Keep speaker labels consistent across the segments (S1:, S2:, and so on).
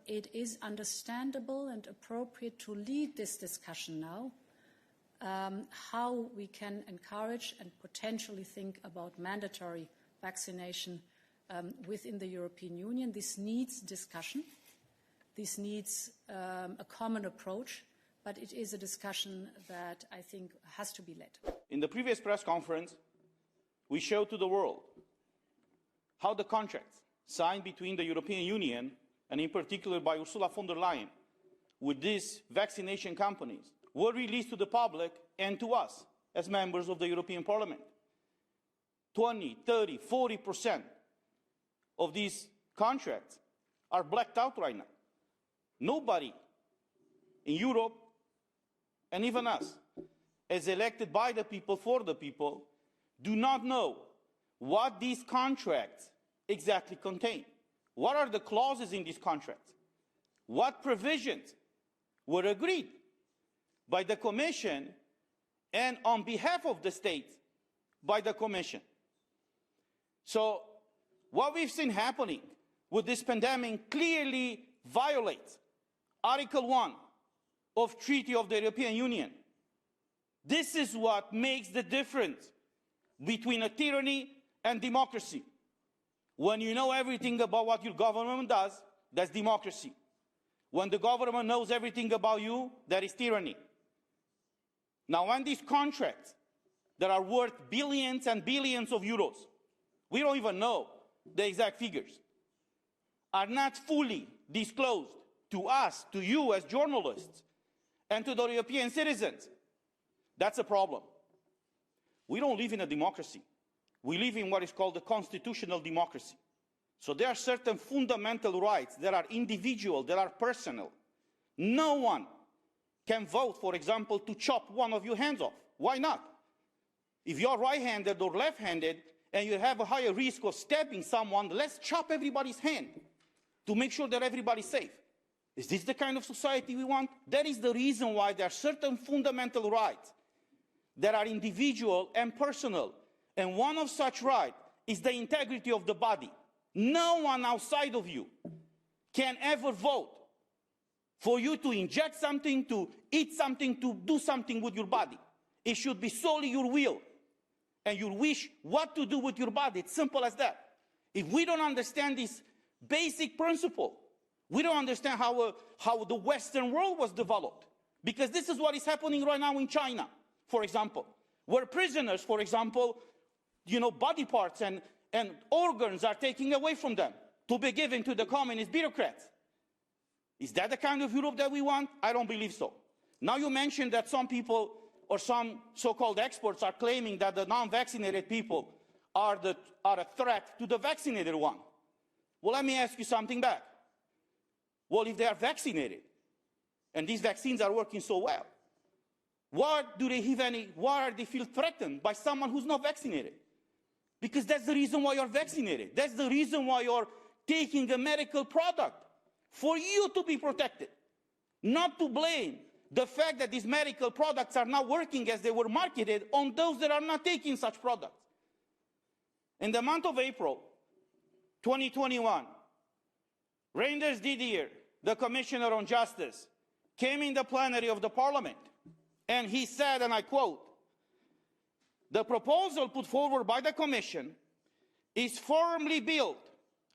S1: it is understandable and appropriate to lead this discussion now, how we can encourage and potentially think about mandatory vaccination within the European Union. This needs discussion. This needs a common approach, but it is a discussion that I think has to be led.
S2: In the previous press conference, we showed to the world how the contracts signed between the European Union and in particular by Ursula von der Leyen with these vaccination companies were released to the public and to us as members of the European Parliament. 20, 30, 40% of these contracts are blacked out right now. Nobody in Europe, and even us, as elected by the people for the people, do not know what these contracts exactly contain. What are the clauses in these contracts? What provisions were agreed by the Commission and on behalf of the state by the Commission? So what we've seen happening with this pandemic clearly violates Article 1 of Treaty of the European Union. This is what makes the difference between a tyranny and democracy. When you know everything about what your government does, that's democracy. When the government knows everything about you, that is tyranny. Now, when these contracts that are worth billions and billions of euros, we don't even know the exact figures, are not fully disclosed to us, to you as journalists, and to the European citizens, that's a problem. We don't live in a democracy. We live in what is called a constitutional democracy. So there are certain fundamental rights that are individual, that are personal. No one can vote, for example, to chop one of your hands off. Why not? If you're right-handed or left-handed and you have a higher risk of stabbing someone, let's chop everybody's hand to make sure that everybody's safe. Is this the kind of society we want? That is the reason why there are certain fundamental rights that are individual and personal. And one of such rights is the integrity of the body. No one outside of you can ever vote for you to inject something, to eat something, to do something with your body. It should be solely your will and your wish what to do with your body. It's simple as that. If we don't understand this basic principle, we don't understand how the Western world was developed. Because this is what is happening right now in China, for example, where prisoners, for example, body parts and organs are taken away from them to be given to the communist bureaucrats. Is that the kind of Europe that we want? I don't believe so. Now you mentioned that some people or some so-called experts are claiming that the non-vaccinated people are a threat to the vaccinated one. Well, let me ask you something back. Well, if they are vaccinated and these vaccines are working so well, why are they feel threatened by someone who's not vaccinated? Because that's the reason why you're vaccinated. That's the reason why you're taking a medical product, for you to be protected. Not to blame the fact that these medical products are not working as they were marketed on those that are not taking such products. In the month of April 2021, Reinders Didier, the Commissioner on Justice, came in the plenary of the Parliament and he said, and I quote, "The proposal put forward by the Commission is firmly built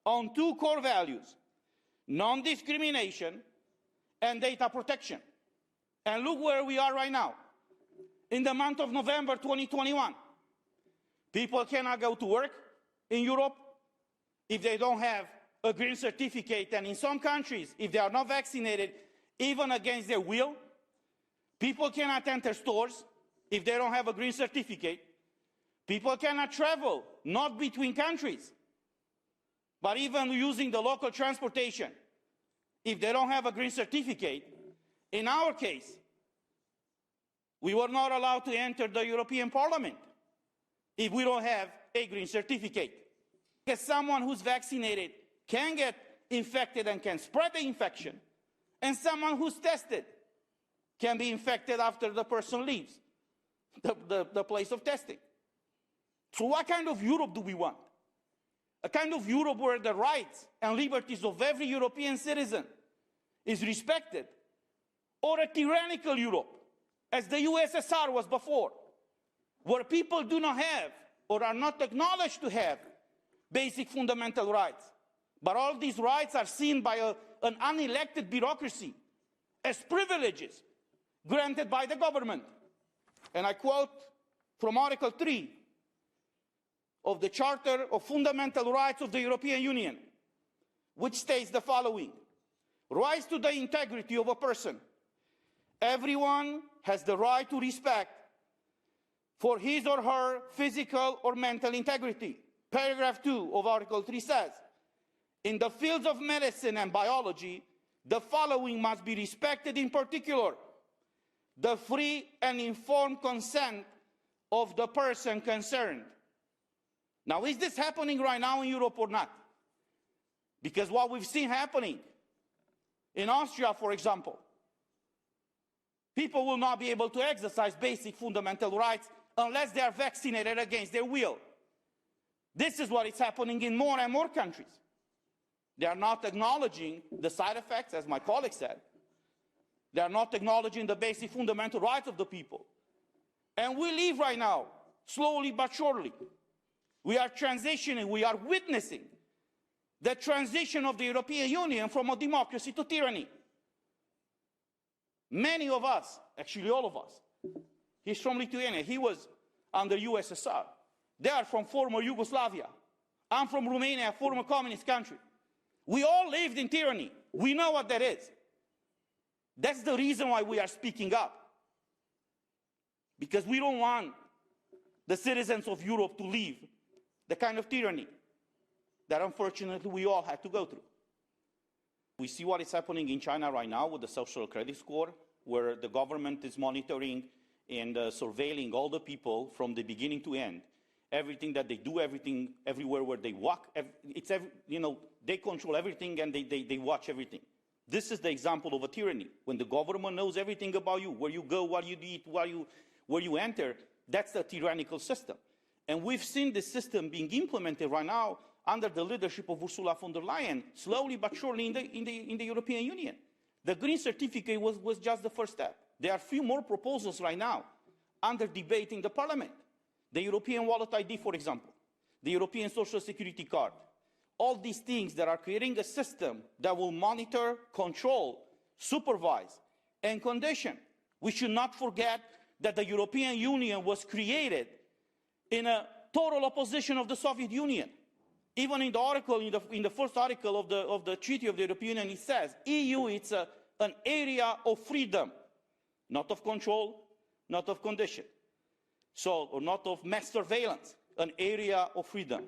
S2: on two core values, non-discrimination and data protection." And look where we are right now. In the month of November 2021, people cannot go to work in Europe if they don't have a green certificate, and in some countries, if they are not vaccinated, even against their will, people cannot enter stores if they don't have a green certificate. People cannot travel, not between countries, but even using the local transportation, if they don't have a green certificate. In our case, we were not allowed to enter the European Parliament if we don't have a green certificate. Because someone who's vaccinated can get infected and can spread the infection, and someone who's tested can be infected after the person leaves the place of testing. So what kind of Europe do we want? a kind of Europe where the rights and liberties of every European citizen is respected, or a tyrannical Europe, as the USSR was before, where people do not have or are not acknowledged to have basic fundamental rights, but all these rights are seen by an unelected bureaucracy as privileges granted by the government. And I quote from Article 3 of the Charter of Fundamental Rights of the European Union, which states the following: rights to the integrity of a person. Everyone has the right to respect for his or her physical or mental integrity. Paragraph 2 of Article 3 says, in the fields of medicine and biology, the following must be respected in particular: the free and informed consent of the person concerned. Now, is this happening right now in Europe or not? Because what we've seen happening in Austria, for example, people will not be able to exercise basic fundamental rights unless they are vaccinated against their will. This is what is happening in more and more countries. They are not acknowledging the side effects, as my colleague said. They are not acknowledging the basic fundamental rights of the people. And we live right now, slowly but surely. We are transitioning, we are witnessing the transition of the European Union from a democracy to tyranny. Many of us, actually all of us, he's from Lithuania, he was under USSR. They are from former Yugoslavia. I'm from Romania, a former communist country. We all lived in tyranny. We know what that is. That's the reason why we are speaking up. Because we don't want the citizens of Europe to live the kind of tyranny that unfortunately we all had to go through. We see what is happening in China right now with the social credit score, where the government is monitoring and surveilling all the people from the beginning to end. Everything that they do, everything, everywhere where they walk, they control everything and they watch everything. This is the example of a tyranny. When the government knows everything about you, where you go, what you eat, where you enter, that's a tyrannical system. And we've seen this system being implemented right now under the leadership of Ursula von der Leyen, slowly but surely in the European Union. The Green Certificate was just the first step. There are a few more proposals right now under debate in the Parliament. The European Wallet ID, for example, the European Social Security Card. All these things that are creating a system that will monitor, control, supervise, and condition. We should not forget that the European Union was created in a total opposition of the Soviet Union. Even in the article, in the first article of the Treaty of the European Union, it says, EU, it's an area of freedom, not of control, not of condition. So, or not of mass surveillance, an area of freedom.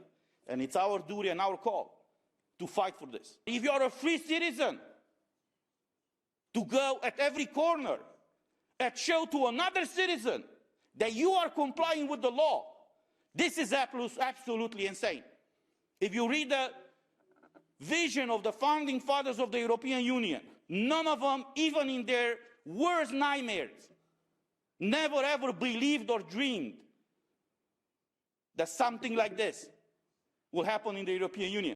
S2: And it's our duty and our call to fight for this. If you're a free citizen, to go at every corner and show to another citizen that you are complying with the law, this is absolutely insane. If you read the vision of the founding fathers of the European Union, none of them, even in their worst nightmares, never ever believed or dreamed that something like this will happen in the European Union.